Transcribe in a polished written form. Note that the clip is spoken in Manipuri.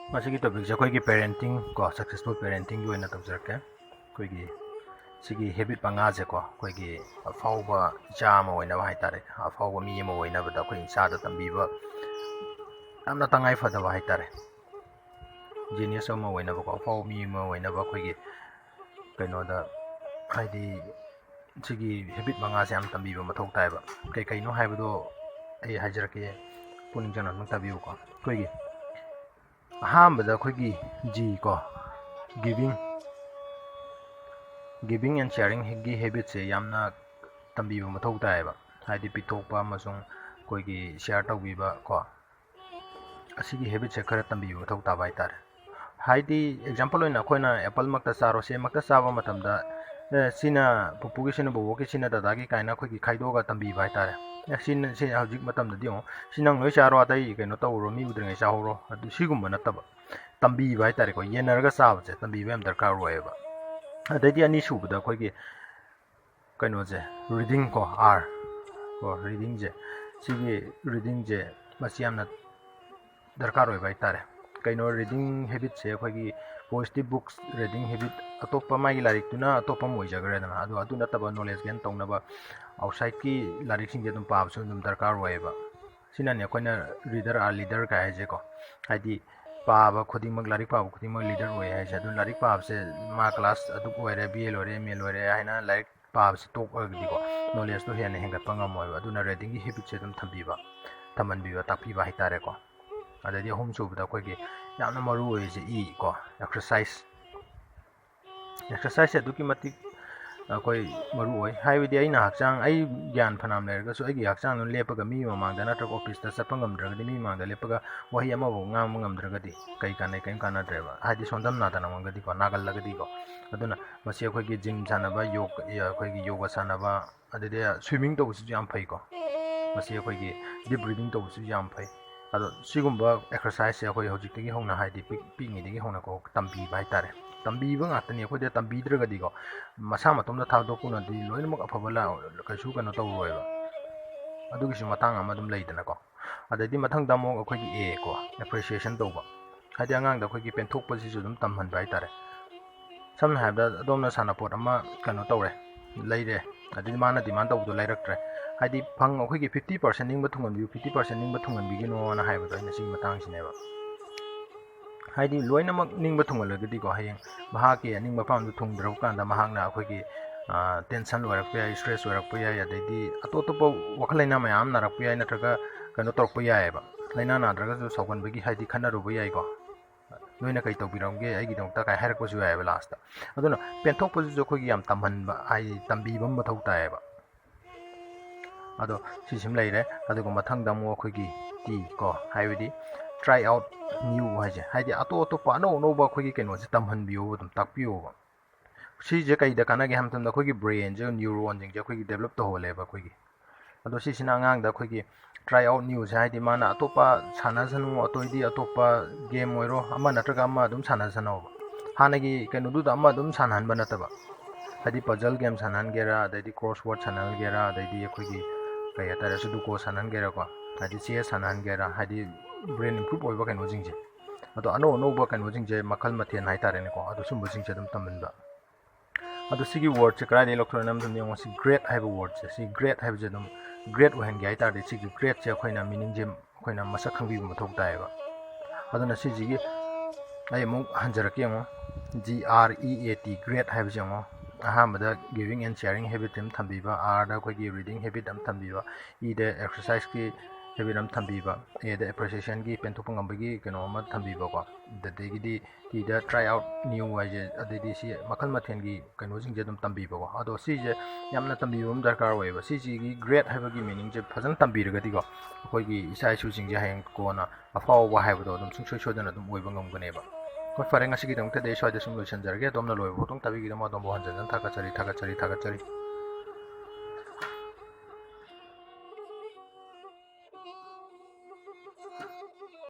Masigi topic se koi ki parenting ko successful parenting yo na tabjarke koi ki sigi habit panga je ko koi ki afauba cha ma oina ba haitare afauba mi ma oina ba da koi sa da tambi ba amna tangai fada ba haitare genius ma oina ba ko afau mi ma oina ba koi ki kaino da haidi sigi habit panga se am tambi ba mathok tai ba kai kai no haibado ai hajarake puning jana nang tabiu ko koi ki ahambada akhoi G ko giving and sharing gi habit se yamna tambi ba mathau tai ba haidi penthokpa amasung koi gi share tawbiba ko asigi habit se khara tambi ba mathau ta bai tar haidi example oina khoina apple makta charo se makta chaba matamda sina pupugi sina bobo ki sina dada gi kaina khoi gi khaido ga tambi bai tar sin se hojik matam da dio sinang loi charo atai kaino tawro mi udringa chahoro adu sigumba nataba tambi bai tare ko yenarga sab je tambi bem darkar roeba adai ani subada khoi gi kaino je reading ko r ko reading je sigi reading je masiamna darkar roeba tare kaino reading habit se khoi gi positive books reading habit atoppa mai larik tuna atoppa moi jagare na adu nataba knowledge gain tongnaba outside ki larik sing je dum paab su dum darkar roeba sinane koina reader a leader ka hai je ko haidi pav खुदिमक लारिक pav खुदिमक leader होय है जदु लारिक पाब से मा क्लास अदु ओरे बीए लोरे एमए लोरे हैना लाइक पाब से टॉप अगदिको नॉलेज तो हेन हेंगत पंगम मोय अदु ना रेडिंग की हैबिट से दम थंबीबा थमनबीबा ताकपीबा हाइतारे को अदि होम सुबदा कोइगे यामना मरु होय से ई को एक्सरसाइज अदु की मति कोई मरु होय हाइबदी आइना हकचांग आई ज्ञान फनाम लेरगा सो आइगी हकचांग लेपगा मी ममांगदा नत्रक ऑफिस ता सपंगम द्रगदि मी मांगदा लेपगा वही अमा बो ngam ngamdragadi kai kanai kai kana dreba hadi sondam na dana mangadi ko nagal lagadi ko aduna masi akhoi gi gym sanaba yoga akhoi gi yoga sanaba adide swimming to busu jam phai ko masi akhoi gi deep breathing to busu jam phai ado sigumba exercise akhoi hojik tegi hongna haidi pingi degi hongna ko tambi bai tare tambi ba ngatani akhoi de tambi dragadi ko masa matomda thado kuna di loinmak afabala kaisu kana to roiba adugi su matang ama dum leidana ko adadi mathang damo akhoi gi a ko appreciation tawba hadi angang da akhoi gi penthokpa si su dum tamhan bai tare samna habda adomna sana pot ama kano tawre leire adidi mana demand tawdu lairaktre hadi phang akhoi gi 50% ning ba thungan bi 50% ning ba thungan bi gi no na haiba da sing matang sineba haidi loinamak ning ba thungal lagadi ko hayeng maha ke ning ba pam du thungdro kan da mahang na akhoi gi tension warak pa stress warak pa ya adidi ato to wakhlaina mayam narak pa ya natraga kano torok pa ya ba laina na draga ju saugan bagi haidi khana ru ba ya ko noina kai tawbiramge ai gi dong ta kai harak pa ju ya ba last aduna penthok pa ju khoi gi yam tamhan ba ai tambi bam ma thau ta ya ba ado sisim leire adu ko mathang damo khoi gi ti ko haibidi try out new haje haidi ato pa no ba khoi gi keno se tamhan biyo dum tak piyo ba si je kai da kana ge ham tam da khoi gi brain je neuron jing je khoi gi develop to hole ba khoi gi ado si sina ngang da khoi gi try out new se haidi mana ato pa sana sanu atoi di ato pa game oiro ama natraga ama dum sana sanu hana gi keno du da ama dum sanan ba nataba haidi puzzle game sanan gera daidi crossword sanan gera daidi khoi gi kai atare su du ko sanan gera ko haidi chess sanan gera haidi brain improve oiba keno jing je ado ano ba keno jing je makhal mathen hai tare ne ko ado sum jing je dum taman ba ado sigi word se krai electronam dum yong si great have word se si great have je dum great ohen gai tar de sigi great se khoina meaning je khoina masak khangbi ma thok dai ba ado na si ji ai mo hanjar ke mo great great have je mo ahambada giving and sharing habit them thambiba r da khoi gi reading habit am thambiba e de exercise ki habit am thambiba a de appreciation ki penthok ngambagi keno ma thambiba ko da de gi di da try out new way je adidi si makhal mathen gi keno jing je dum tambiba ko ado si je yamna tambiba um darkar way ba si ji gi great haiba gi meaning je phajan tambiraga di ko khoi gi isai su jing je hayang ko na afaw wa haiba do dum sung soi dana dum oiba ngamgane ba ko fareng asigi dum te de soi de sung loisan jarge domna loi botong tabi gi dum dom bo hanjan thaka chari